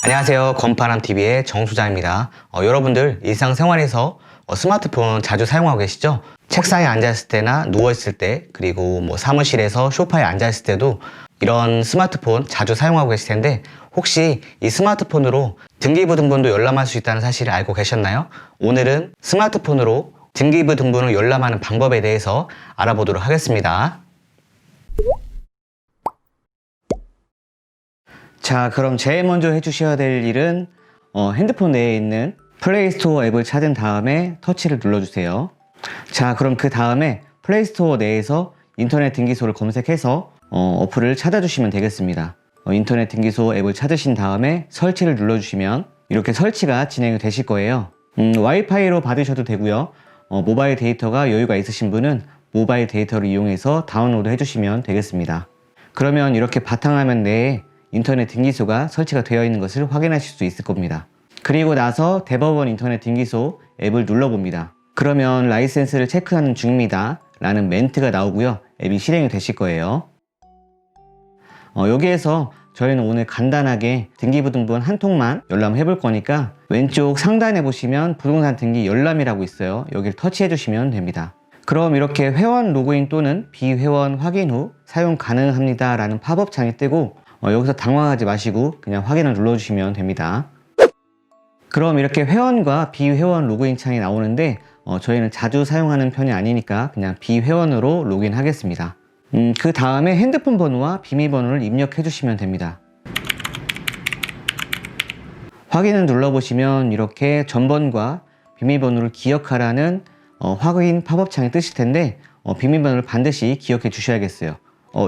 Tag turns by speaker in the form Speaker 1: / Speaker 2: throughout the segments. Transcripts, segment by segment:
Speaker 1: 안녕하세요. 건파람TV의 정수장입니다. 여러분들 일상생활에서 스마트폰 자주 사용하고 계시죠? 책상에 앉아있을 때나 누워있을 때, 그리고 사무실에서 소파에 앉아있을 때도 이런 스마트폰 자주 사용하고 계실 텐데, 혹시 이 스마트폰으로 등기부등본도 열람할 수 있다는 사실을 알고 계셨나요? 오늘은 스마트폰으로 등기부등본을 열람하는 방법에 대해서 알아보도록 하겠습니다. 자, 그럼 제일 먼저 해주셔야 될 일은 핸드폰 내에 있는 플레이스토어 앱을 찾은 다음에 터치를 눌러주세요. 자, 그럼 그 다음에 플레이스토어 내에서 인터넷 등기소를 검색해서 어플을 찾아주시면 되겠습니다. 인터넷 등기소 앱을 찾으신 다음에 설치를 눌러주시면 이렇게 설치가 진행이 되실 거예요. 와이파이로 받으셔도 되고요. 모바일 데이터가 여유가 있으신 분은 모바일 데이터를 이용해서 다운로드 해주시면 되겠습니다. 그러면 이렇게 바탕화면 내에 인터넷 등기소가 설치가 되어 있는 것을 확인하실 수 있을 겁니다. 그리고 나서 대법원 인터넷 등기소 앱을 눌러봅니다. 그러면 라이센스를 체크하는 중입니다 라는 멘트가 나오고요. 앱이 실행이 되실 거예요. 여기에서 저희는 오늘 간단하게 등기부등본 한 통만 열람해 볼 거니까 왼쪽 상단에 보시면 부동산 등기 열람이라고 있어요. 여기를 터치해 주시면 됩니다. 그럼 이렇게 회원 로그인 또는 비회원 확인 후 사용 가능합니다 라는 팝업 창이 뜨고 여기서 당황하지 마시고 그냥 확인을 눌러주시면 됩니다. 그럼 이렇게 회원과 비회원 로그인 창이 나오는데 저희는 자주 사용하는 편이 아니니까 그냥 비회원으로 로그인 하겠습니다. 그 다음에 핸드폰 번호와 비밀번호를 입력해 주시면 됩니다. 확인을 눌러보시면 이렇게 전번과 비밀번호를 기억하라는 확인 팝업 창이 뜨실 텐데 비밀번호를 반드시 기억해 주셔야겠어요.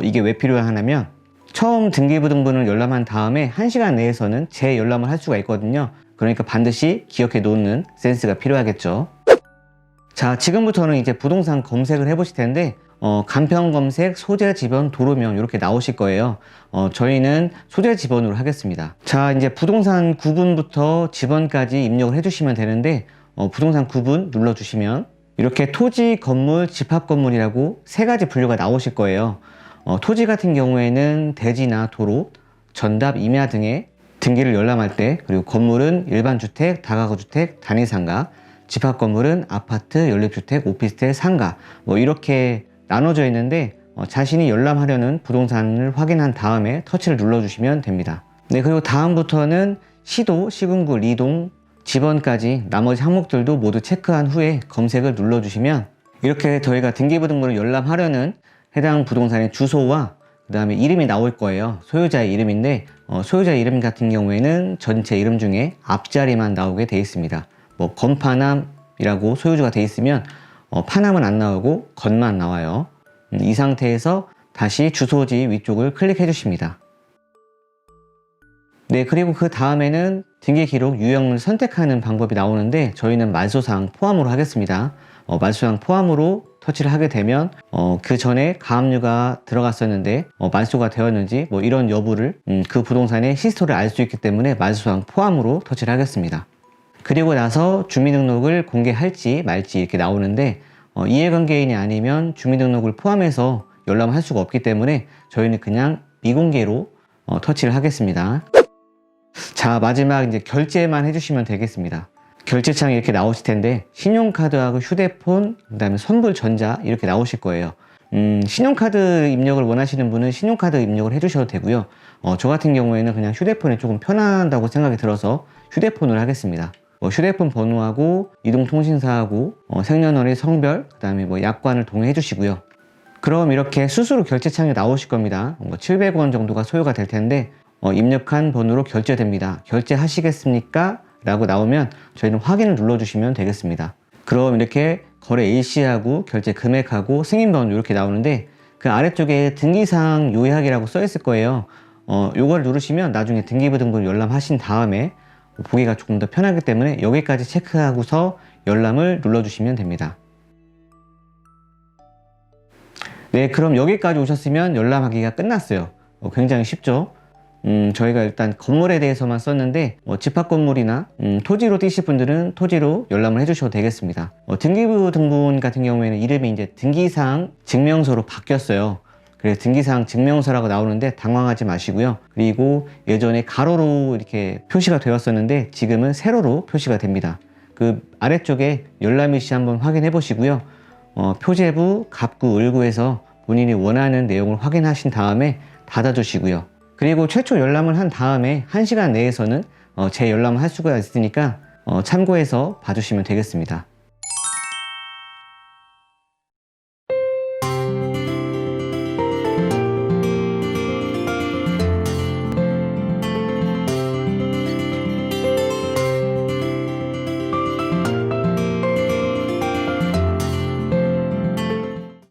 Speaker 1: 이게 왜 필요하냐면 처음 등기부등본을 열람한 다음에 1시간 내에서는 재열람을 할 수가 있거든요. 그러니까 반드시 기억해 놓는 센스가 필요하겠죠. 자, 지금부터는 이제 부동산 검색을 해 보실 텐데 간편 검색 소재 지번 도로명 이렇게 나오실 거예요. 저희는 소재 지번으로 하겠습니다. 자, 이제 부동산 구분부터 지번까지 입력을 해 주시면 되는데 부동산 구분 눌러 주시면 이렇게 토지, 건물, 집합 건물이라고 세 가지 분류가 나오실 거예요. 토지 같은 경우에는 대지나 도로, 전답, 임야 등의 등기를 열람할 때, 그리고 건물은 일반 주택, 다가구 주택, 단위 상가, 집합 건물은 아파트, 연립주택, 오피스텔, 상가 이렇게 나눠져 있는데 자신이 열람하려는 부동산을 확인한 다음에 터치를 눌러주시면 됩니다. 네, 그리고 다음부터는 시도, 시군구, 리동, 지번까지 나머지 항목들도 모두 체크한 후에 검색을 눌러주시면 이렇게 저희가 등기부등본을 열람하려는 해당 부동산의 주소와 그 다음에 이름이 나올 거예요. 소유자의 이름인데 소유자 이름 같은 경우에는 전체 이름 중에 앞자리만 나오게 되어 있습니다. 건파남이라고 소유주가 되어 있으면 파남은 안 나오고 건만 나와요. 이 상태에서 다시 주소지 위쪽을 클릭해 주십니다. 네, 그리고 그 다음에는 등기기록 유형을 선택하는 방법이 나오는데 저희는 말소사항 포함으로 하겠습니다. 말소사항 포함으로 터치를 하게 되면 그 전에 가압류가 들어갔었는데 말소가 되었는지 이런 여부를 그 부동산의 히스토리를 알 수 있기 때문에 말소사항 포함으로 터치를 하겠습니다. 그리고 나서 주민등록을 공개할지 말지 이렇게 나오는데 이해관계인이 아니면 주민등록을 포함해서 열람을 할 수가 없기 때문에 저희는 그냥 미공개로 터치를 하겠습니다. 자, 마지막 이제 결제만 해주시면 되겠습니다. 결제창이 이렇게 나오실 텐데 신용카드하고 휴대폰, 그 다음에 선불전자 이렇게 나오실 거예요. 신용카드 입력을 원하시는 분은 신용카드 입력을 해주셔도 되고요. 저 같은 경우에는 그냥 휴대폰이 조금 편하다고 생각이 들어서 휴대폰을 하겠습니다. 휴대폰 번호하고 이동통신사하고 생년월일, 성별, 그 다음에 약관을 동의해 주시고요. 그럼 이렇게 수수료 결제창이 나오실 겁니다. 700원 정도가 소요가 될 텐데 입력한 번호로 결제됩니다. 결제하시겠습니까? 라고 나오면 저희는 확인을 눌러주시면 되겠습니다. 그럼 이렇게 거래 일시하고 결제 금액하고 승인번호 이렇게 나오는데 그 아래쪽에 등기사항 요약이라고 써 있을 거예요. 요걸 누르시면 나중에 등기부등본을 열람하신 다음에 보기가 조금 더 편하기 때문에 여기까지 체크하고서 열람을 눌러주시면 됩니다. 네, 그럼 여기까지 오셨으면 열람하기가 끝났어요. 굉장히 쉽죠? 저희가 일단 건물에 대해서만 썼는데 집합 건물이나 토지로 띄실 분들은 토지로 열람을 해주셔도 되겠습니다. 등기부등본 같은 경우에는 이름이 이제 등기사항 증명서로 바뀌었어요. 그래서 등기사항 증명서라고 나오는데 당황하지 마시고요. 그리고 예전에 가로로 이렇게 표시가 되었었는데 지금은 세로로 표시가 됩니다. 그 아래쪽에 열람일시 한번 확인해 보시고요. 표제부, 갑구, 을구에서 본인이 원하는 내용을 확인하신 다음에 닫아주시고요. 그리고 최초 열람을 한 다음에 1시간 내에서는 재열람을 할 수가 있으니까 참고해서 봐주시면 되겠습니다.